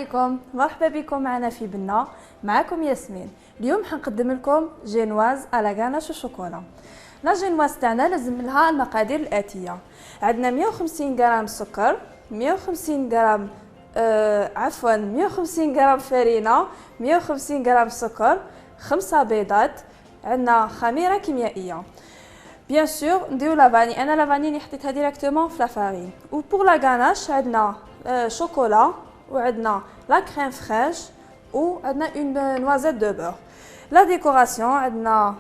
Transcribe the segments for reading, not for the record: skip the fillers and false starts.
عليكم، مرحبا بكم معنا في بنا. معكم ياسمين. اليوم حنقدم لكم جينواز على غاناش وشوكولا. لا جينواز تاعنا لازم لها المقادير الاتيه. عندنا 150 غرام سكر، 150 غرام 150 غرام فرينه، 150 غرام سكر، 5 بيضات، عندنا خميره كيميائيه. بيان سور نديرو لافاني، انا لافاني حطيتها ديريكتومون في لافارين. و بور لا غاناش عندنا شوكولا، وعندنا لا كريم فريش، وعندنا اون نوازيت دو بور. لا ديكوراسيون عندنا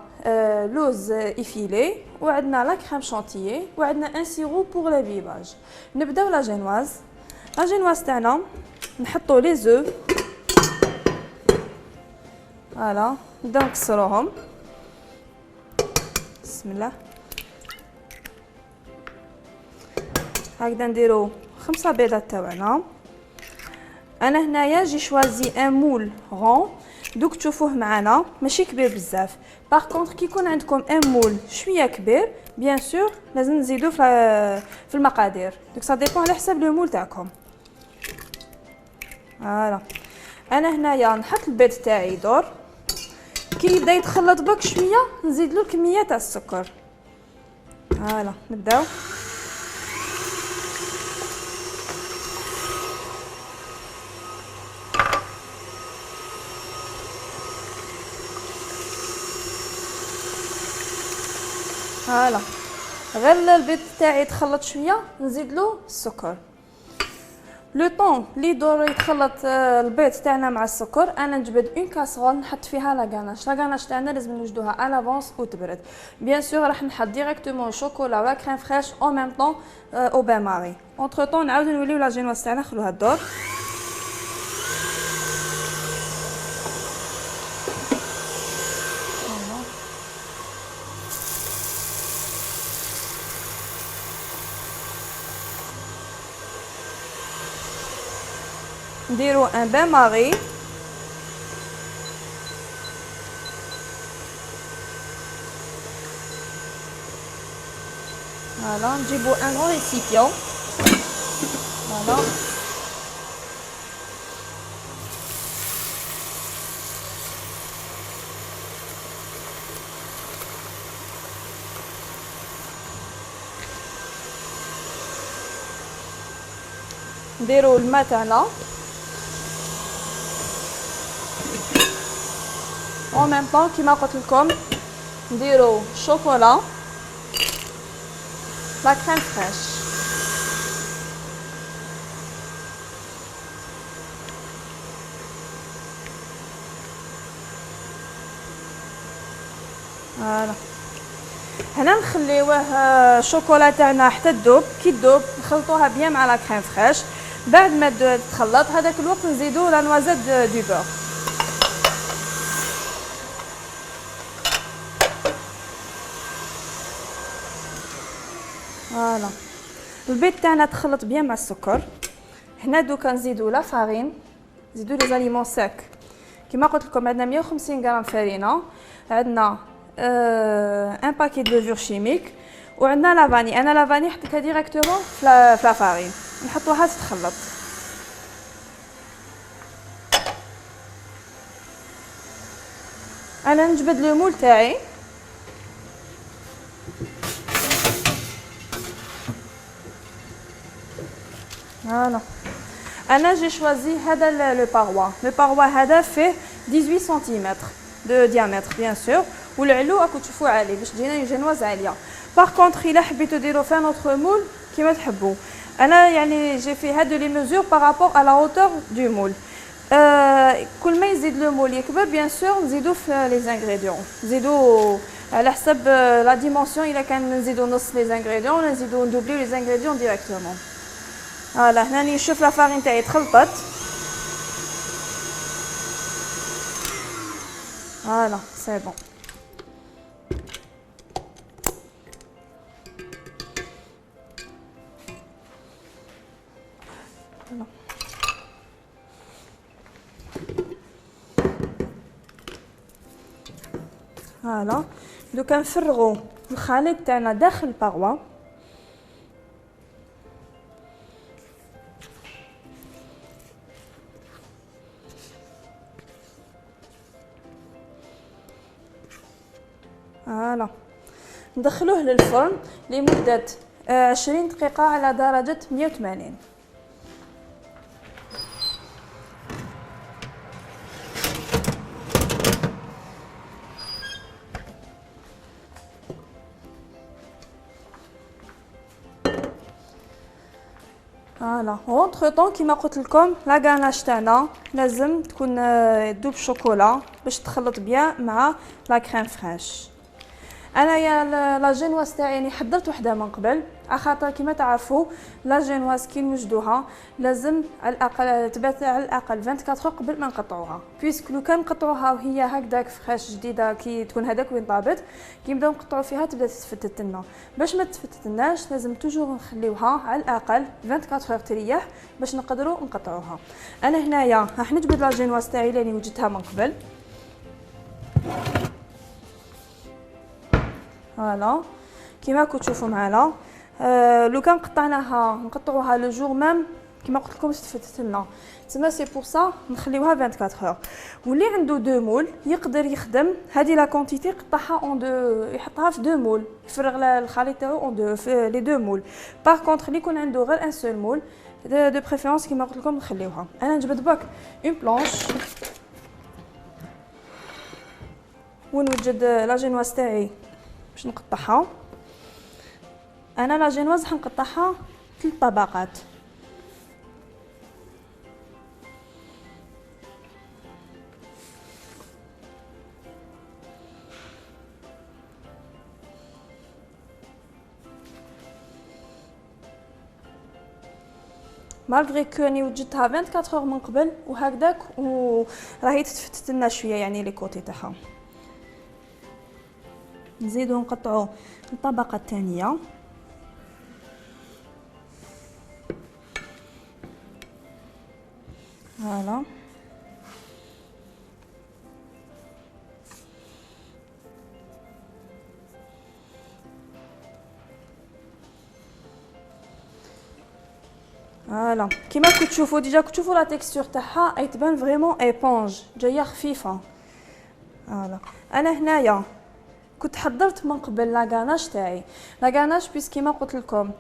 لوز ايفيلي، وعندنا لا كريم شانتيي، وعندنا ان سيرو بور لي بيباج. نبداو لا جينواز. لا جينواز تاعنا نحطو لي زو، فوالا نبداو نكسروهم. بسم الله. هكذا نديرو 5 بيضات تاعنا. انا هنايا جي شوازي ان مول غون، دوك تشوفوه معنا ماشي كبير بزاف. باغ كونطخ كي يكون عندكم ان مول شويه كبير بيان سور لازم نزيدو في المقادير، دوك سا ديبون على حساب لو مول تاعكم. فوالا انا هنايا نحط البيض تاعي يدور، كي يبدا يتخلط بك شويه نزيد له الكميه تاع السكر. فوالا نبداو. فوالا غير البيض تاعي يتخلط شويه نزيد له السكر. لو طون لي دور يتخلط البيض تاعنا مع السكر، انا نجبد اون كاسرول نحط فيها لا غاناش. لا غاناش تاعنا لازم نوجدوها على لافونس وتبرد. بيان سور راح نحط ديريكتومون شوكولا ولا كريم فريش او ميم طون او بان ماري. اونتر طون نعاودو نوليو لا جينواز تاعنا نخلوها الدور. نديرو ان بان ماري، فوالا نجيبو ان غون ريسيبيون. فوالا نديرو الماء تاعنا en même temps كيما قلت لكم نديرو شوكولا لا كريم فريش. فوالا هنا نخليوه شوكولا تاعنا حتى تذوب. كي تذوب نخلطوها بيان مع لا كريم فريش. بعد ما تخلط هذاك الوقت نزيدو لا نوازيت دو بور. فوالا البيض تاعنا تخلط بيان مع السكر. هنا دوكا نزيدو لا فارين، نزيدو لي زاليمون ساك. كيما قلت لكم عندنا 150 غرام فرينه، عندنا ان باكي دو لوفور شيميك، وعندنا لا فاني. انا لا فاني حطيتها ديريكتومون في لا فارين، نحطوها تتخلط. انا نجبد لو مول تاعي، فوالا انا جي شوازي هذا لو باروا هذا فيه 18 سنتيمتر دو ديامتر بيان سور، والعلو راكم تشوفوا عالي باش تجينا اون جينواز عاليه. باغ كونطخ الا حبيتو ديرو في نوتر مول كيما تحبوا، انا يعني جي في هادو لي ميزور بارابور على هوتور دو مول. كل ما يزيد لو مول يكبر بيان سور نزيدو في لي زانغريديون، نزيدو على حسب لا ديمونسيون. الا كان نزيدو نص لي زانغريديون ولا نزيدو ندوبليو لي زانغريديون ديريكتومون. فوالا هنا نشوف لا فارين تاعي تخلطت. فوالا سي بون. فوالا دوكا نفرغو الخليط تاعنا داخل الباروا. فوالا. ندخلوه للفرن لمده 20 دقيقه على درجه 180. فوالا. اونتر طون كيما قلت لكم لا غاناش تاعنا لازم تكون دوب شوكولا باش تخلط بيان مع لا كريم فريش. انايا لا جينواز تاعي يعني حضرت وحده من قبل، خاطر كيما تعرفوا لا جينواز كي نوجدوها لازم على الاقل تبات على الاقل 24 قبل ما نقطعوها، بيسك لو كان نقطعوها وهي هكذاك فريش جديده كي تكون هذاك وين طابت كي نبداو نقطعوا فيها تبدا تتفتت لنا. باش ما تتفتتناش لازم توجور نخليوها على الاقل 24 تريح باش نقدروا نقطعوها. انا هنايا راح نجبد لا جينواز تاعي اللي وجدتها من قبل. فوالا كيما راكم تشوفوا معنا. لو كان قطعناها نقطعوها لو جور ميم كيما قلت لكم تفتت لنا، تما سي بور سا نخليوها 24 اور. واللي عنده دو مول يقدر يخدم هذه لا كونتيتي يقطعها اون دو، يحطها في دو مول، يفرغ الخليط تاعو اون دو في لي دو مول. باغ كونطخ اللي يكون عنده غير ان سول مول دو بريفيرونس كيما قلت لكم نخليوها. انا نجبد باك اون بلانش ونوجد لا جينواز تاعي باش نقطعها. انا لا جينواز حنقطعها 3 طبقات. مالغري كو اني وجدتها 24 اور من قبل وهكذاك وراهي تتفتت لنا شويه يعني لي كوتي تاعها. نزيدو نقطعو الطبقه الثانيه. فوالا فوالا كيما راكم تشوفوا ديجا تشوفوا لا تيكستور تاعها اي تبان فريمون ايبونج جايه خفيفه. فوالا انا هنايا كنت حضرت من قبل لا غاناش تاعي. لا غاناش بيس كيما قلت لكم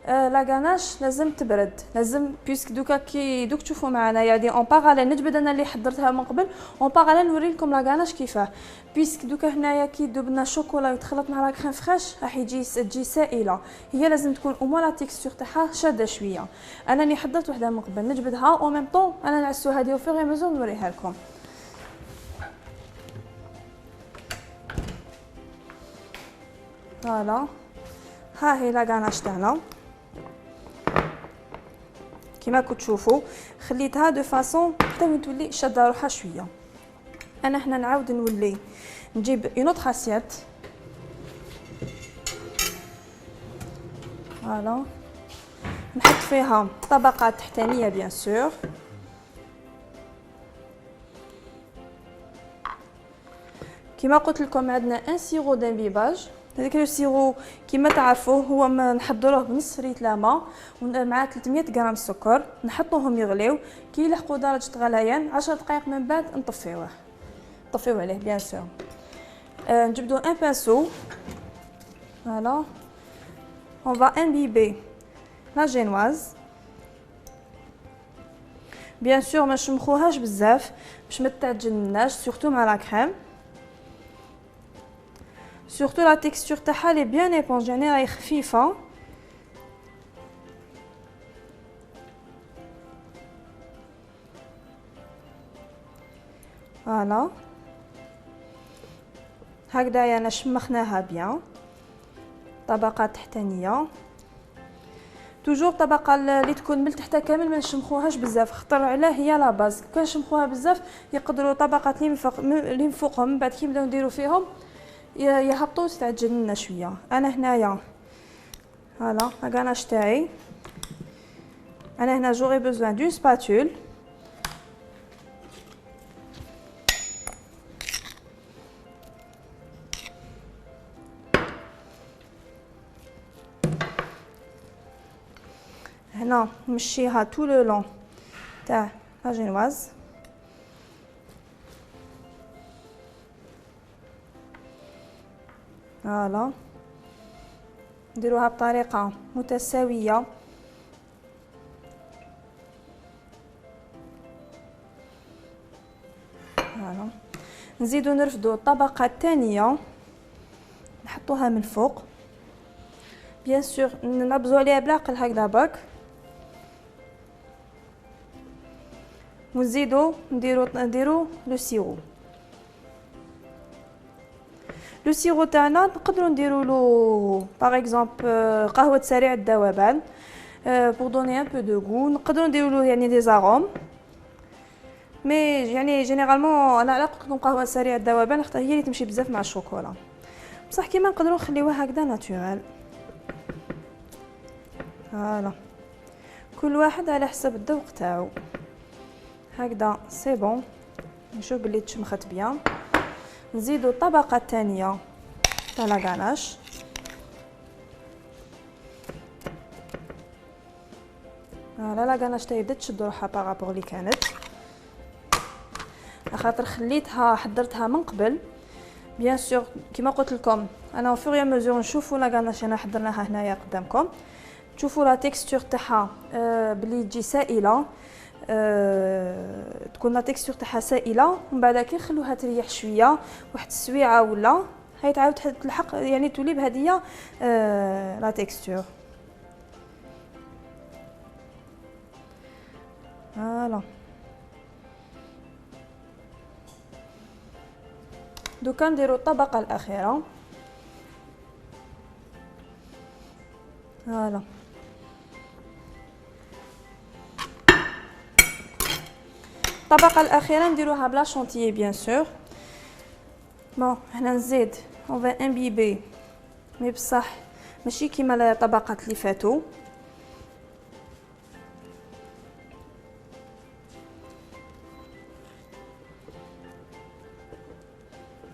لا غاناش لازم تبرد، لازم بيسك دوكا كي دوك تشوفوا معنا يعني اون باراليل نجبد انا اللي حضرتها من قبل اون باراليل نوري لكم لا غاناش كيفاه. بيسك دوكا هنايا كي يذوب لنا الشوكولا يتخلط مع لا كريم فريش راح تجي سائله، هي لازم تكون او موا لا تيكستور تاعها شاده شويه. انا اللي حضرت وحده من قبل نجبدها او ميم طون انا نعسو هذه وفي مزون نوريها لكم. فوالا ها هي لا غاناش تاعنا كيما راكم تشوفوا خليتها دو فاصون حتى وين تولي شاده روحها شويه. انا هنا نعاود نولي نجيب اون اوتر اسيات. فوالا نحط فيها طبقه تحتانيه بيان سور. كيما قلت لكم عندنا ان سيرو دانبيباج. هذاك لو سيرو كيما تعرفوه هو ما نحضروه بنص لتر ماء مع 300 غرام سكر، نحطوهم يغليو كي يلحقوا درجه غليان 10 دقائق من بعد نطفيوه عليه بيان سور. نجبدو ان بانسو. فوالا on va imbiber la génoise بيان سور ما نشمخوهاش بزاف باش ما تعجنناش سورتو مع لا كريم. سورتو لا تيكستور تاعها لي بيان ايبونج يعني راهي خفيفه. فوالا هكذايا انا شمخناها بيان. طبقه تحتانيه توجور طبقه اللي تكون من تحت كامل ما نشمخوهاش بزاف خطر علاه هي لا باز. كان نشمخوها بزاف يقدروا طبقات اللي من فوقهم من بعد كي نبداو نديرو فيهم يهبطوا وتتعجن لنا شويه. انا هنايا فوالا لا غاناش تاعي. انا هنا جوغي بوزوان دون سباتول. هنا نمشيها تو لو لون تاع لا جينواز. فوالا نديروها بطريقه متساويه. فوالا نزيدو نرفدو الطبقه الثانيه نحطوها من الفوق بيان سور نبزو عليها بالعقل هكذا برك ونزيدو نديرو لو سيرو. لو سيرو تاعنا نقدروا نديرو له باغ اكزومبل قهوه سريع الذوبان بور دوني ان بو دو غو. نقدروا نديرو له يعني دي زاروم مي يعني جينيرالمون انا على قلت لكم قهوه سريع الذوبان خاطر هي اللي تمشي بزاف مع الشوكولا، بصح كيما نقدروا نخليوها هكذا ناتورال. فوالا كل واحد على حسب الذوق تاعو. هكذا سي بون نشوف بلي تشمخت بيان. نزيدو الطبقه الثانيه تاع لاغاناش فوالا. لاغاناش تاعي بدات تشد روحها بارابور اللي كانت خاطر خليتها حضرتها من قبل بيان سور كيما قلت لكم انا فور يا مزور نشوفوا لاغاناش انا حضرناها هنايا قدامكم تشوفوا لا تيكستور تاعها بلي تجي سائله تكون لا تيكستور تاعها سائله ومن بعد كي نخلوها تريح شويه واحد السويعه ولا هاي تعاود تلحق يعني تولي بهديه لا تيكستور. فوالا دوكا نديرو الطبقه الاخيره. فوالا الطبقه الاخيره نديروها بلا شونتيي بيان سور. بون هنا نزيد اون فا امبيبي مي بصح ماشي كيما الطبقات اللي فاتوا.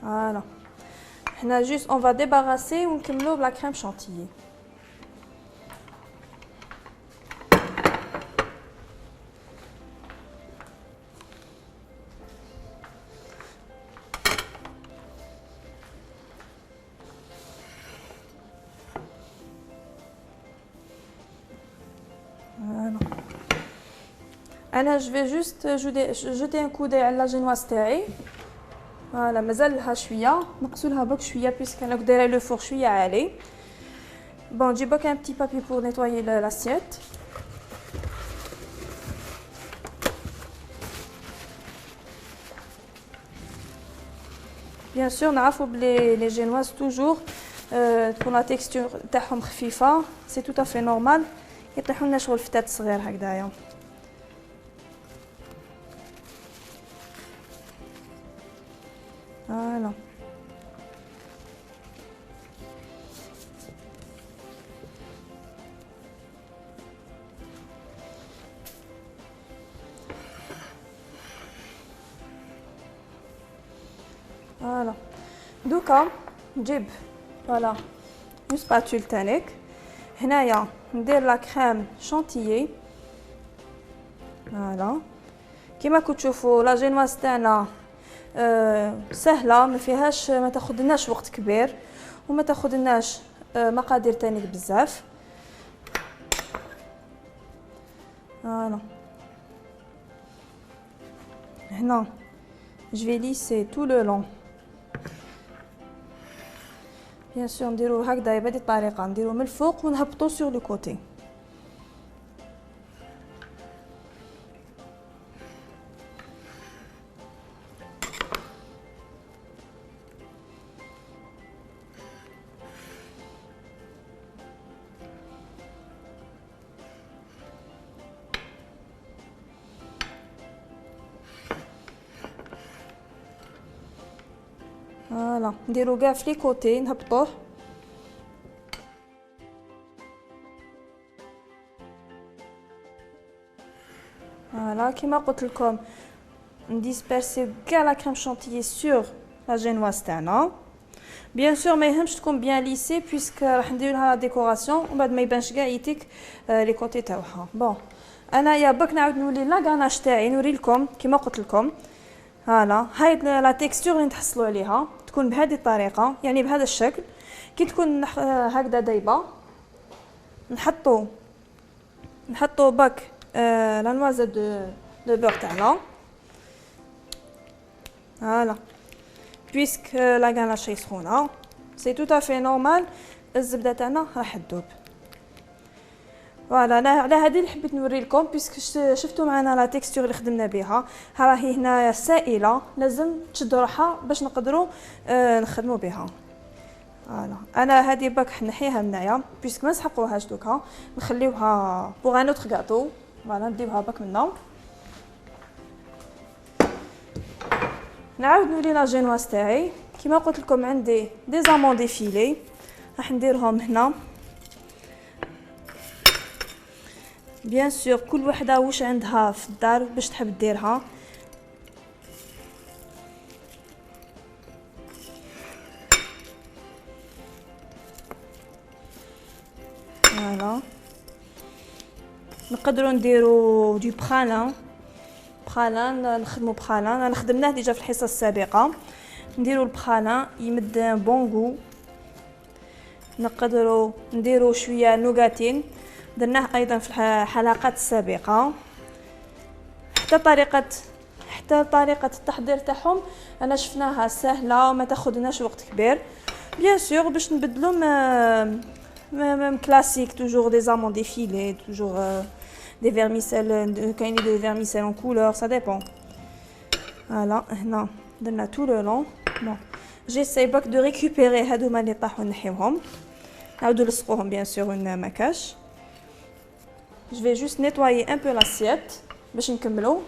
فوالا حنا جوست اون فا ديباراسي ونكملو بلا كريم شونتيي. انا جو في جوست جوتي ان كو داي على لا جينواز تاعي. فوالا مازال لها شويه نقصوا لها برك شويه بيسك انا دايره لو فور شويه عالي. بون نجيب برك ان بتي بابي بور نيتوايي لاسيت. بيان سور نعرفوا بلي لي جينواز توجور تكون لا تيكستور تاعهم خفيفه سي تو افي نورمال يطيحوا لنا شغل فتات صغير هكذايا. فوالا فوالا دوكا نجيب فوالا اون سباتول تانيك هنايا ندير لا كريم شونتيي. فوالا كيما كنتو تشوفوا لا جينواز تاعنا سهله ما فيهاش ما تاخذناش وقت كبير وما تاخذناش مقادير تانيك بزاف. فوالا هنا جو في ليسي تو لو لون بيان سور نديرو هكذا بهذه الطريقه نديرو من الفوق ونهبطو سور لو كوتي. فوالا نديرو كاع في لي كوتي نهبطوه. فوالا كيما قلت لكم نديسبيرسيو كاع لا كريم شونتيي سور لا جينواز تاعنا. بيان سور ما يهمش تكون بيان ليسي بويسك راح ندير لها لا ديكوراسيون ومن بعد ما يبانش كاع يتيك لي كوتي تاعها. بون انايا برك نعاود نولي لا غاناش تاعي نوري لكم كيما قلت لكم. فوالا هاي لا تيكستور اللي نتحصلوا عليها تكون بهذه الطريقه يعني بهذا الشكل. كي تكون هكذا دايبه نحطو باك لا نوازيت دو بور تاعنا فوالا بويسك لا غاناش سخونه سي تو افي نورمال الزبده تاعنا راح تذوب فوالا. انا على هذه اللي حبيت نوري لكم بيسك شفتوا معنا لا تيكستور اللي خدمنا بها راهي هنايا سائله لازم تشد روحها باش نقدروا نخدموا بها فوالا. انا هذه باك نحيها هنايا بيسك ما نسحقوهاش دوكا نخليوها بوغ ان اوتر غاتو فوالا نديوها باك منا نعاود نولي لا جينواز تاعي كيما قلت لكم عندي دي زامون ديفيلي راح نديرهم هنا بيان سور كل وحده واش عندها في الدار باش تحب ديرها فوالا. نقدروا نديروا دي برالان نخدموا برالان انا خدمناه ديجا في الحصه السابقه نديروا البرالان يمد بونغو نقدروا نديروا شويه نوغاتين درناه ايضا في الحلقات السابقه حتى طريقه التحضير تاعهم انا شفناها سهله وما تاخذناش وقت كبير بيان سور باش نبدلوا ميم كلاسيك توجور دي زامون ديفيلي توجور دي فيرميسيل كاين دي فيرميسيل اون كولور سا ديبون فوالا. هنا درنا تو لو لون بون جيساي باك دو ريكوبيري هادوما اللي طاحوا نحيوهم نعاودو نلصقوهم بيان سور اون ماكاش. Je vais juste nettoyer un peu l'assiette باش نكملو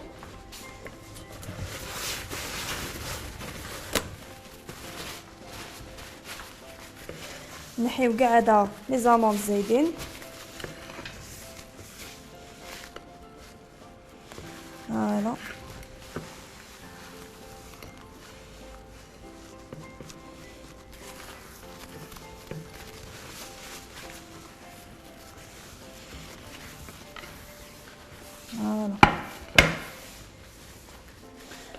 نحيو كاع هذا لي زاموند زايدين فوالا.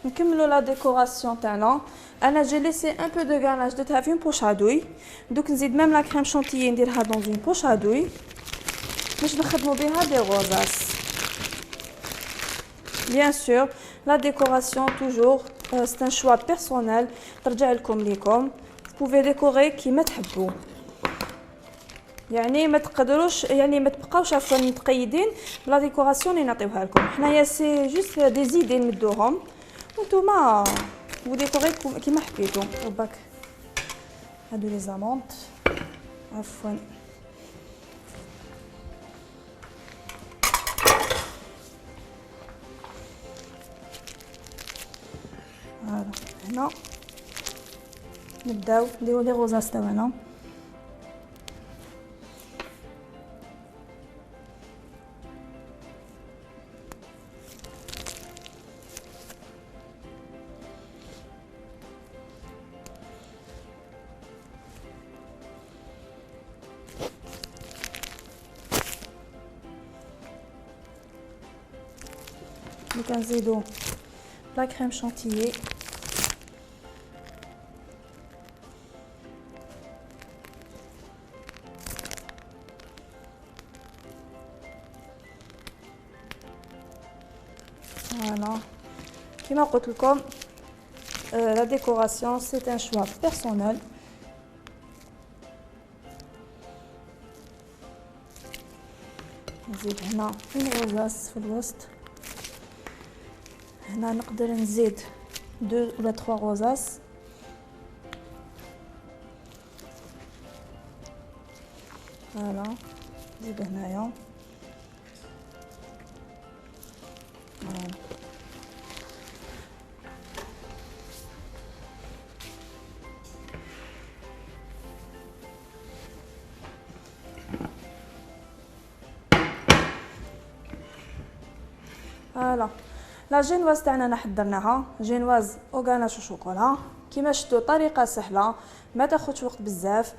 نكملوا لا ديكوراسيون تاعنا انا جي ليسي ان بو دو غاناج درتها في بوش ادوي دوك نزيد ميم لا كريم شونتيي نديرها دون اون بوش ادوي باش نخدموا بها دي غوزاس بيان سور. لا ديكوراسيون توجور سي ان شوا بيرسونيل ترجع ليكم بوفي ديكوري كيما تحبوا يعني ما تقدروش يعني ما تبقاوش عفوا متقيدين بلا ديكوراسيون اللي نعطيوها لكم حنايا سي جوست دي زيدي نمدوهم وانتوما وديكوري كيما حبيتو. وباك هادو لي زامونط عفوا فوالا. هنا نبداو نديرو لي غوزاس تاعنا كنزيدو لا كريم شانتيي فوالا. كيما قلت لكم لا ديكوراسيون سي ان شوا بيرسونيل نزيد هنا اون غوزاس في الوسط هنا نقدر نزيد 2 ولا 3 غوزاس فوالا. نزيد هنايا فوالا. فوالا لا جينواز تاعنا حضرناها جينواز او غاناش شوكولا كيما شفتوا طريقه سهله ما تاخذش وقت بزاف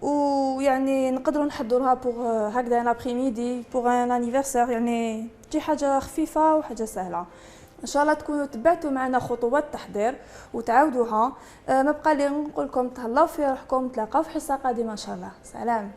ويعني نقدروا نحضروها بوغ هكذا ان ابري ميدي بوغ ان انيفرسير يعني تجي حاجه خفيفه وحاجه سهله ان شاء الله تكونوا تبعتوا معنا خطوات التحضير وتعاودوها. ما بقى لي نقول لكم تهلاو في روحكم، نتلاقاو في حصه قادمه ان شاء الله. سلام.